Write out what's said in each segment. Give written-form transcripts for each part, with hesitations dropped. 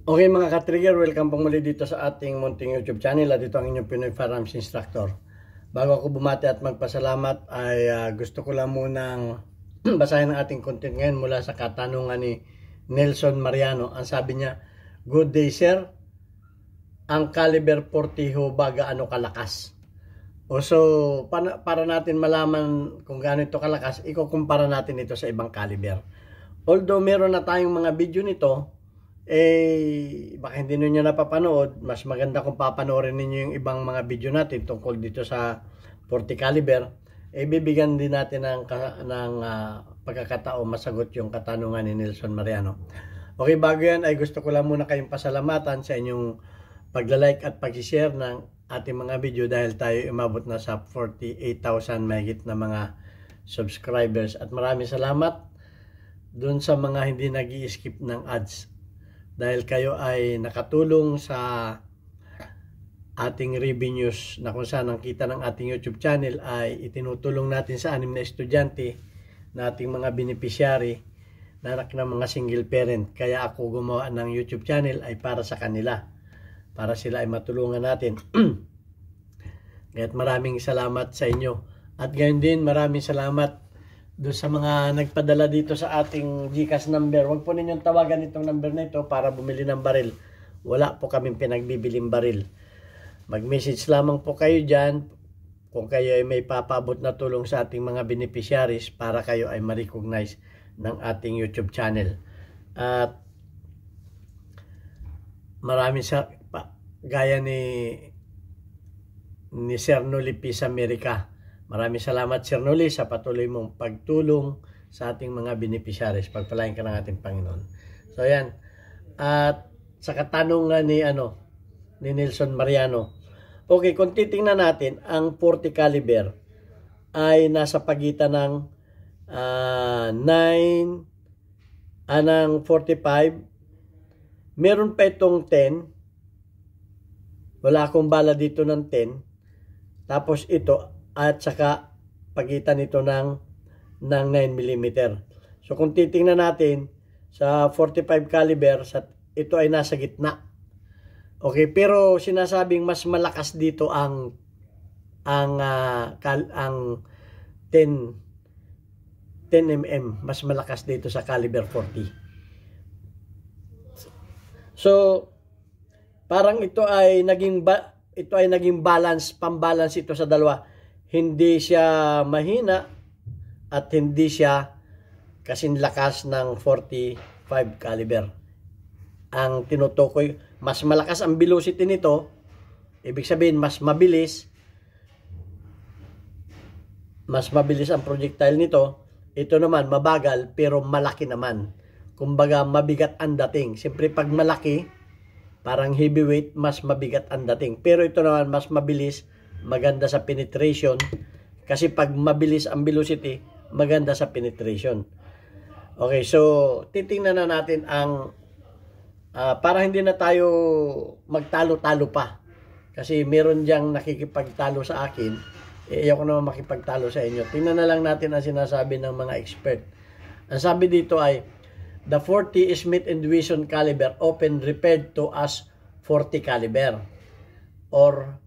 Okay mga ka-trigger, welcome po muli dito sa ating munting YouTube channel at ito ang inyong Pinoy Firearms Instructor. Bago ako bumati at magpasalamat ay gusto ko lang munang basahin ang ating content ngayon mula sa katanungan ni Nelson Mariano. Ang sabi niya, "Good day sir, ang caliber 40 ho ba gaano kalakas?" Para natin malaman kung gaano ito kalakas, ikukumpara natin ito sa ibang caliber. Although meron na tayong mga video nito, baka hindi ninyo napapanood, mas maganda kung papanoorin ninyo yung ibang mga video natin tungkol dito sa 40 caliber. Bibigyan din natin ng pagkakataon masagot yung katanungan ni Nelson Mariano. Okay, bago yan ay gusto ko lang muna kayong pasalamatan sa inyong pagla-like at pag-share ng ating mga video dahil tayo umabot na sa 48,000 mahigit na mga subscribers. At maraming salamat dun sa mga hindi nag-i-skip ng ads. Dahil kayo ay nakatulong sa ating revenues na kung saan ang kita ng ating YouTube channel ay itinutulong natin sa 6 na estudyante na ating mga beneficiary na anak ng mga single parent. Kaya ako gumawa ng YouTube channel ay para sa kanila, para sila ay matulungan natin. Kaya't maraming salamat sa inyo. At gayon din maraming salamat doon sa mga nagpadala dito sa ating GCash number. Huwag po ninyong tawagan itong number na ito para bumili ng baril. Wala po kaming pinagbibiling baril. Mag-message lamang po kayo dyan kung kayo ay may papabot na tulong sa ating mga beneficiaries para kayo ay ma-recognize ng ating YouTube channel. At maraming gaya ni Sir Noli Peace America. Maraming salamat Sir Noli sa patuloy mong pagtulong sa ating mga beneficiaries. Pagpalain ka ng ating Panginoon. So yan. At sa katanungan ni Nelson Mariano. Okay, kung titingnan natin, ang 40 caliber ay nasa pagitan ng 45. Meron pa itong 10. Wala akong bala dito ng 10. Tapos ito at saka pagitan nito ng 9mm. So kung titingnan natin sa 45 caliber, ito ay nasa gitna. Okay, pero sinasabing mas malakas dito ang 10mm, mas malakas dito sa caliber 40. So parang ito ay naging balance, pambalance ito sa dalawa. Hindi siya mahina at hindi siya kasing lakas ng 45 caliber. Ang tinutukoy, mas malakas ang velocity nito, ibig sabihin mas mabilis ang projectile nito. Ito naman mabagal pero malaki naman. Kumbaga mabigat ang dating. Siyempre pag malaki, parang heavyweight, mas mabigat ang dating. Pero ito naman mas mabilis, maganda sa penetration. Kasi pag mabilis ang velocity, maganda sa penetration. Okay, so titingnan na natin ang para hindi na tayo magtalo-talo pa. Kasi meron diyang nakikipagtalo sa akin. Ayaw ko naman makipagtalo sa inyo. Tingnan na lang natin ang sinasabi ng mga expert. Ang sabi dito ay, the 40 Smith & Wesson caliber often referred to as 40 caliber or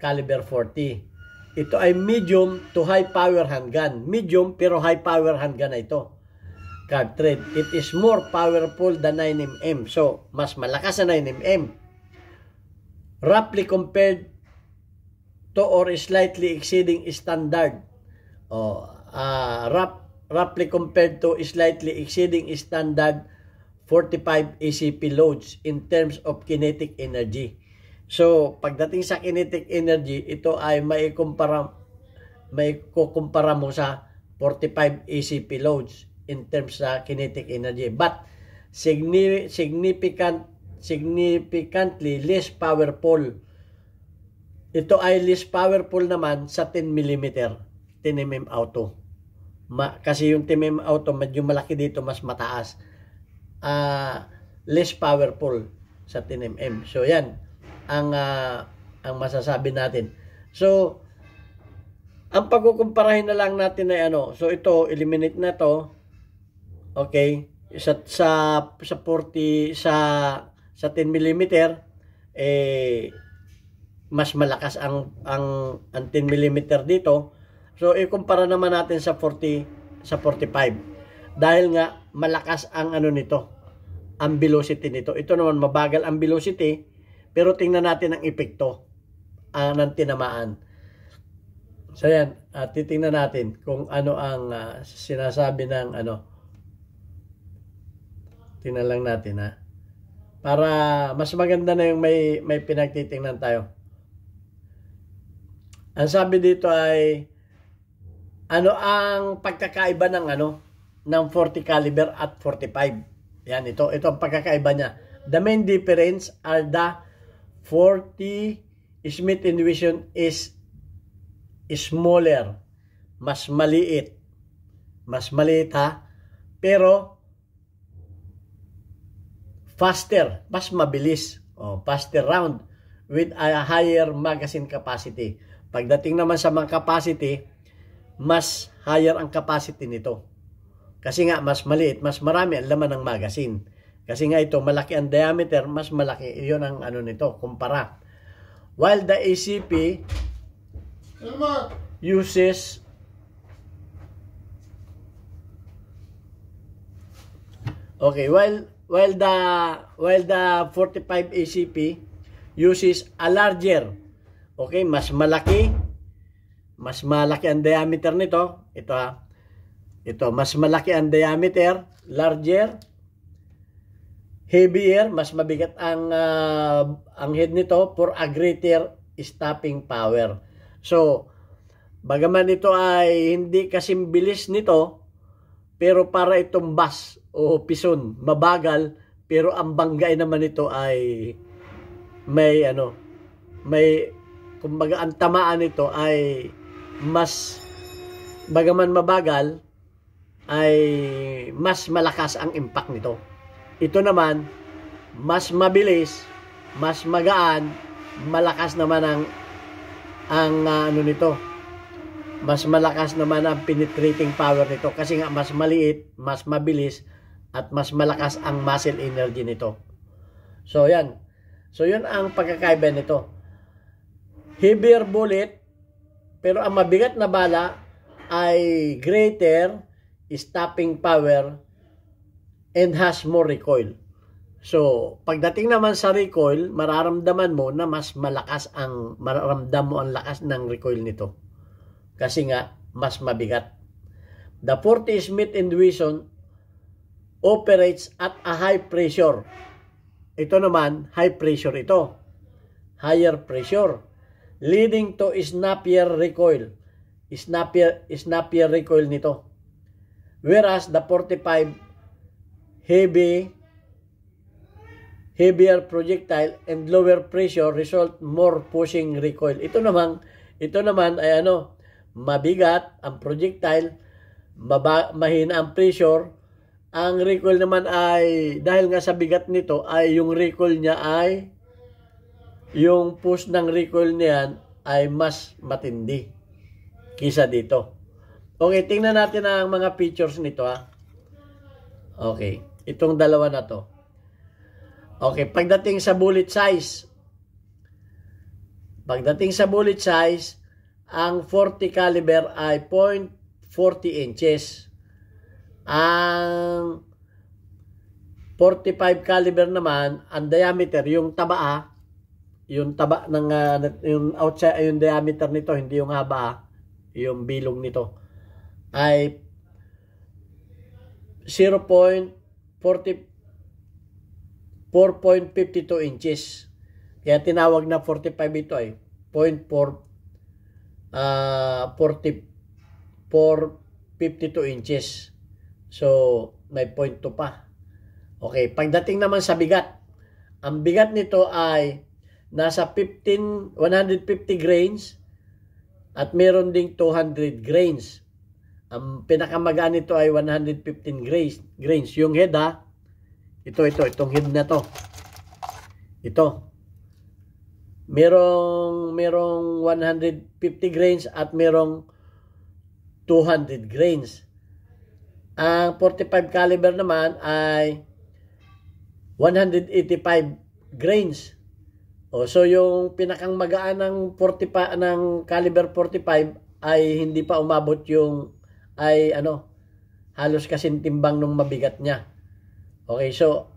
caliber 40. Ito ay medium to high power handgun. Medium pero high power handgun na ito. Cartridge. It is more powerful than 9mm. So, mas malakas na 9mm. Roughly compared to or slightly exceeding standard. Roughly compared to slightly exceeding standard 45 ACP loads in terms of kinetic energy. So, pagdating sa kinetic energy, ito ay may kukumpara mo sa 45 ACP loads in terms sa kinetic energy. But, significantly less powerful. Ito ay less powerful naman sa 10mm, 10mm auto. Kasi yung 10mm auto, medyo malaki dito, mas mataas. Less powerful sa 10mm. So, yan ang masasabi natin. So, ang pagkukumparahin na lang natin ay so ito, eliminate na to. Okay? sa 40 sa sa 10 mm, mas malakas ang 10 mm dito. So ikumpara naman natin sa 45. Dahil nga malakas ang nito, ang velocity nito. Ito naman mabagal ang velocity, pero tingnan natin ang epekto ng tinamaan. So yan, titingnan natin kung ano ang sinasabi ng tingnan lang natin para mas maganda na yung may pinagtitingnan tayo. Ang sabi dito ay ano ang pagkakaiba ng ng 40 caliber at 45. Yan, ito ang pagkakaiba niya. The main difference are the 40 Smith & Wesson is smaller, mas maliit pero faster, mas mabilis, faster round with a higher magazine capacity. Pagdating naman sa mga capacity, mas higher ang capacity nito. Kasi nga mas maliit, mas marami ang laman ng magazine. Kasi nga ito, malaki ang diameter, mas malaki. Iyon ang nito, kumpara. While the ACP uses while the 45 ACP uses a larger, mas malaki ang diameter nito. Ito mas malaki ang diameter, larger, heavier, mas mabigat ang head nito for a greater stopping power. So bagaman ito ay hindi kasing bilis nito, pero para itong bus o pison, mabagal, pero ang banggay naman ito ay may kumbaga ang tamaan nito ay mas, bagaman mabagal, ay mas malakas ang impact nito. Ito naman mas mabilis, mas magaan, malakas naman ang nito. Mas malakas naman ang penetrating power nito kasi nga mas maliit, mas mabilis, at mas malakas ang muscle energy nito. So yan. So yun ang pagkakaiba nito. Heavier bullet, pero ang mabigat na bala ay greater stopping power and has more recoil. So pagdating naman sa recoil, mararamdaman mo na mas malakas mararamdam mo ang lakas ng recoil nito. Kasi nga mas mabigat. The 40 Smith & Wesson operates at a high pressure. Ito naman, high pressure ito. Higher pressure. Leading to snappier recoil. Snappier recoil nito. Whereas the 45 heavier projectile and lower pressure result more pushing recoil. Ito naman ay mabigat ang projectile, mahina ang pressure. Ang recoil naman ay, dahil nga sa bigat nito, ay yung recoil niya ay, yung push ng recoil niyan ay mas matindi kisa dito. Okay, tingnan natin ang mga features nito Okay, itong dalawa na to. Okay, pagdating sa bullet size, ang 40 caliber ay 0.40 inches. Ang 45 caliber naman, ang diameter, yung taba ng yung outside, yung diameter nito, hindi yung haba, yung bilog nito, ay 4.52 inches. Kaya tinawag na 45 ito ay 4.52 inches. So, may 0.2 pa. Okay, pagdating naman sa bigat, ang bigat nito ay nasa 150 grains at meron ding 200 grains. Ang pinakamagaan nito ay 115 grains. Yung head itong head na to. Ito. Merong 150 grains at merong 200 grains. Ang 45 caliber naman ay 185 grains. O, so yung pinakang magaan ng 45 ng caliber 45 ay hindi pa umabot yung ay halos kasing timbang nung mabigat niya. Okay, so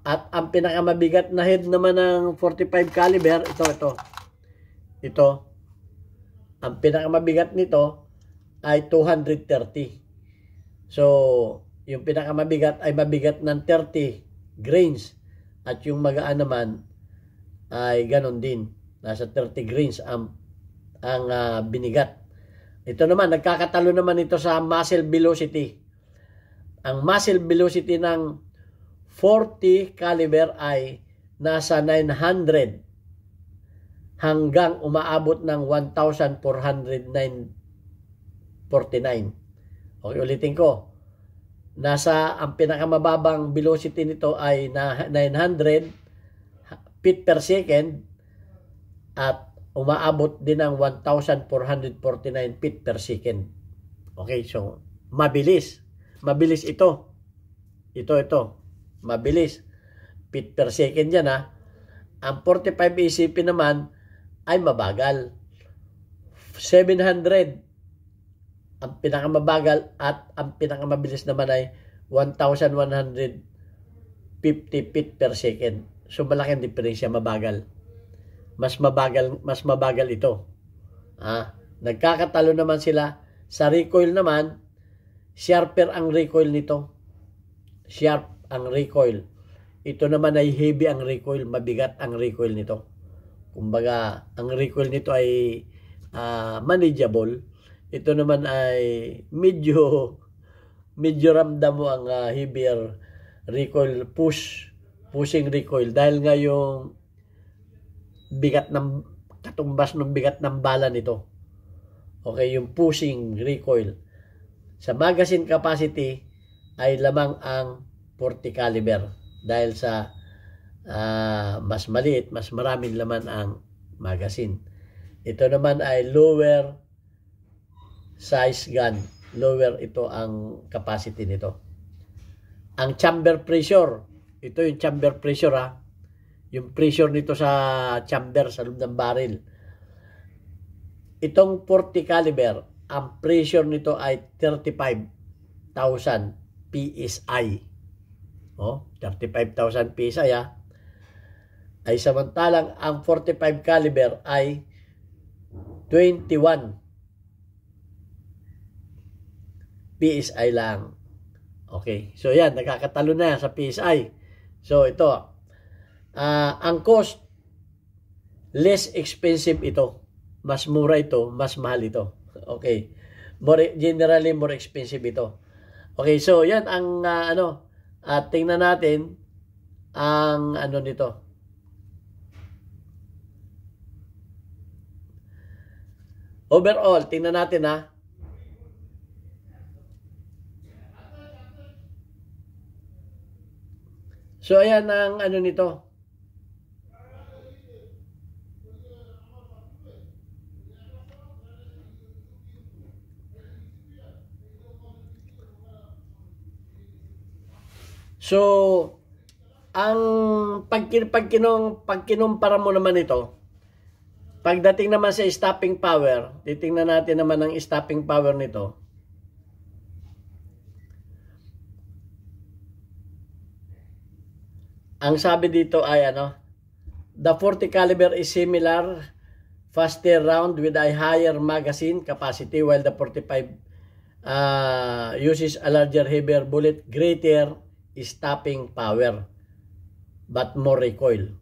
at ang pinakamabigat na head naman ng 45 caliber, ito. Ang pinakamabigat nito ay 230. So, yung pinakamabigat ay mabigat ng 30 grains at yung magaan naman ay ganon din. Nasa 30 grains ang binigat. Ito naman, nagkakatalo naman ito sa muzzle velocity. Ang muzzle velocity ng 40 caliber ay nasa 900 hanggang umaabot ng 1,449. Okay, ulitin ko. Ang pinakamababang velocity nito ay 900 feet per second at umaabot din ng 1,449 feet per second. Okay, so mabilis. Mabilis ito. Ito. Mabilis. Feet per second yan ha. Ang 45 ACP naman ay mabagal. 700 ang pinakamabagal at ang pinakamabilis naman ay 1,150 feet per second. So malaking diferensya, mabagal. Mas mabagal ito. Nagkakatalo naman sila. Sa recoil naman, sharper ang recoil nito. Sharp ang recoil. Ito naman ay heavy ang recoil, mabigat ang recoil nito. Kumbaga, ang recoil nito ay manageable. Ito naman ay medyo ramdam mo ang heavier recoil, pushing recoil dahil nga yung bigat ng katumbas ng bigat ng bala nito. Okay, yung pushing recoil. Sa magazine capacity ay lamang ang 40 caliber dahil sa mas maliit, mas maraming laman ang magazine. Ito naman ay lower size gun. Lower ito ang capacity nito. Ang chamber pressure, ito yung chamber pressure yung pressure nito sa chamber sa loob ng barrel. Itong 40 caliber, ang pressure nito ay 35,000 PSI. 35,000 PSI ay samantalang ang 45 caliber ay 21 PSI lang. Okay, so yan, nakakatalo na sa PSI. So ito, ang cost, less expensive ito. Mas mura ito, mas mahal ito. Okay, generally more expensive ito. Okay, so yan ang tingnan natin ang nito. Overall, tingnan natin So, ayan ang nito. So, ang pagkinumpara mo naman ito, pagdating naman sa stopping power, titingnan natin naman ang stopping power nito. Ang sabi dito ay the 40 caliber is similar, faster round with a higher magazine capacity while the 45 uses a larger, heavier bullet, greater stopping power but more recoil.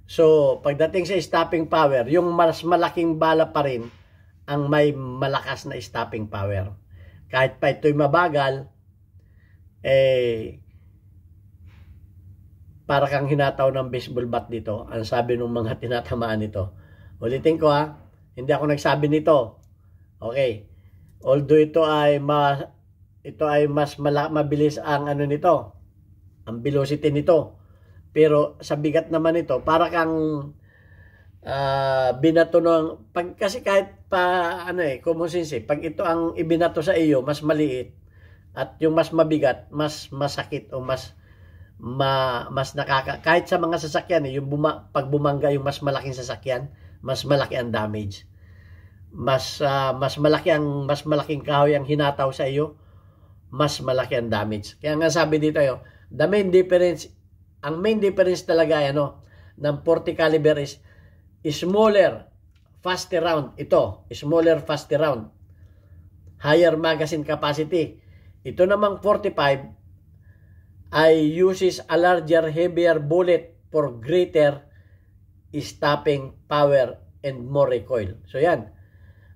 So, pagdating sa stopping power, yung mas malaking bala pa rin ang may malakas na stopping power. Kahit pa ito'y mabagal, para kang hinataw ng baseball bat dito, ang sabi ng mga tinatamaan nito. Ulitin ko hindi ako nagsabi nito. Okay. Although ito ay mas mabilis ang nito, ang velocity nito. Pero sa bigat naman ito, para kang binato ng kasi kahit pa common sense, pag ito ang ibinato sa iyo, mas maliit at yung mas mabigat, mas masakit o mas mas kahit sa mga sasakyan, yung pag bumangga yung mas malaking sasakyan, mas malaki ang damage. Mas malaking kahoy ang hinataw sa iyo, mas malaki ang damage. Kaya nga sabi dito ang main difference talaga ng 40 caliber is smaller, faster round. Ito, smaller, faster round. Higher magazine capacity. Ito namang 45 ay uses a larger, heavier bullet for greater stopping power and more recoil. So yan.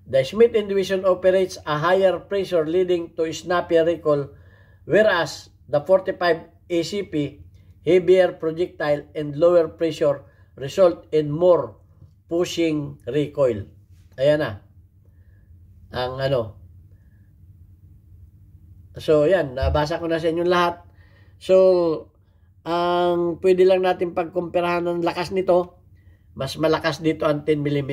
The Smith & Wesson operates a higher pressure leading to snappier recoil, whereas the 45 ACP, heavier projectile and lower pressure result in more pushing recoil. Ayan na. Ang So yan, nabasa ko na sa inyong lahat. So, ang pwede lang natin pagkumpirahan ng lakas nito, mas malakas dito ang 10mm.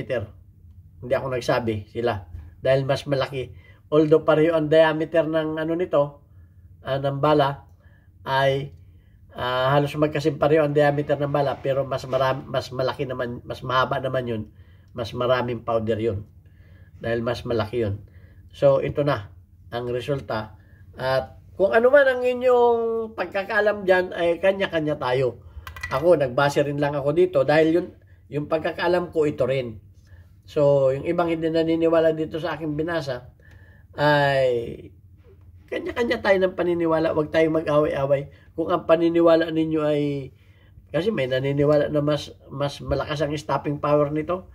Hindi ako nagsabi sila. Dahil mas malaki. Although pareho ang diameter ng nito, ng bala, ay halos magkasim pareho ang diameter ng bala, pero mas malaki naman, mas mahaba naman yun. Mas maraming powder yun. Dahil mas malaki yun. So, ito na ang resulta. At kung ano man ang inyong pagkakaalam dyan, ay kanya-kanya tayo. Ako, nagbase rin lang ako dito dahil yung pagkakaalam ko, ito rin. So, yung ibang hindi naniniwala dito sa aking binasa, ay kanya-kanya tayo ng paniniwala. Huwag tayong mag-away-away. Kung ang paniniwala ninyo ay, kasi may naniniwala na mas malakas ang stopping power nito,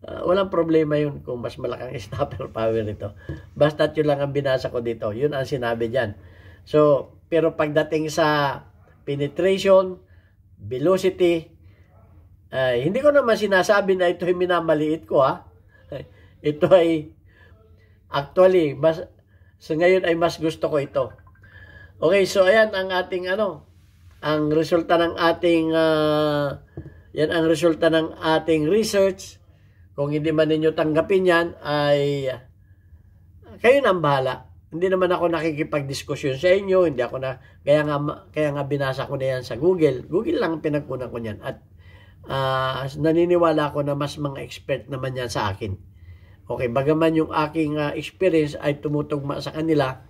walang problema yun kung mas malaking stopper power nito. Basta yun lang ang binasa ko dito. Yun ang sinabi dyan. So, pero pagdating sa penetration, velocity, hindi ko naman sinasabi na ito ay minamaliit ko Ito ay actually, sa ngayon ay mas gusto ko ito. Okay, so ayan ang ating ang resulta ng ating yan ang resulta ng ating research. Kung hindi man ninyo tanggapin yan, ay kayo nang bahala. Hindi naman ako nakikipag-diskusyon sa inyo, hindi ako kaya nga binasa ko na yan sa Google. Google lang pinagkunan ko niyan. At naniniwala ako na mas mga expert naman yan sa akin. Okay, bagaman yung aking experience ay tumutugma sa kanila,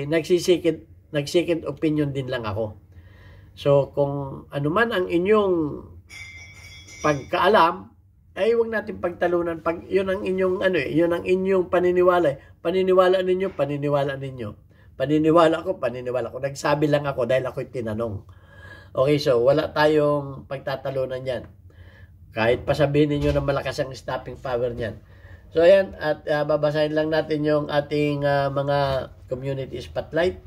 nag-second opinion din lang ako. So, kung ano man ang inyong pagkaalam, ay huwag natin pagtalunan. Pag yun ang inyong yun ang inyong paniniwala. Paniniwala ninyo. Paniniwala ko. Nagsabi lang ako dahil ako'y tinanong. Okay, so wala tayong pagtatalunan yan. Kahit pasabihin ninyo na malakas ang stopping power niyan. So ayan, at babasahin lang natin yung ating mga community spotlight.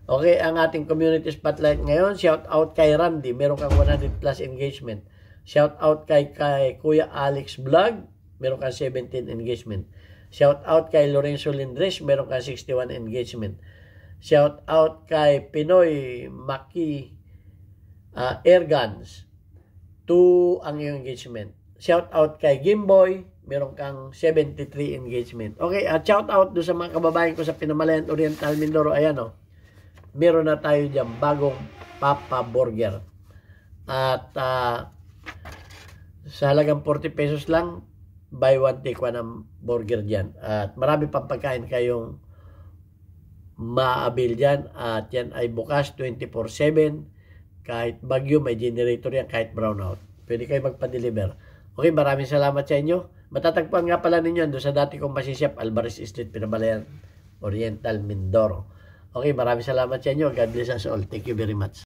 Okay, ang ating community spotlight ngayon, shout out kay Randy, meron kang 100 plus engagement. Shout out kay Kuya Alex Vlog, meron kang 17 engagement. Shout out kay Lorenzo Lindres, meron kang 61 engagement. Shout out kay Pinoy Maki Airguns, 2 ang iyong engagement. Shout out kay Gimboy, meron kang 73 engagement. Okay, at shout out do sa mga kababayan ko sa Pinamalayan Oriental Mindoro. Ayan meron na tayo dyan bagong Papa Burger. At sa halagang 40 pesos lang, buy one take one ang burger dyan. At marami pang pagkain kayong maabil dyan. At yan ay bukas 24/7. Kahit bagyo, may generator yan, kahit brownout. Pwede kayo magpa-deliver. Okay, maraming salamat sa inyo. Matatagpuan nga pala ninyo doon sa dati kong masisip, Alvarez Street, Pinamalayan Oriental, Mindoro. Okay, maraming salamat sa inyo. God bless us all. Thank you very much.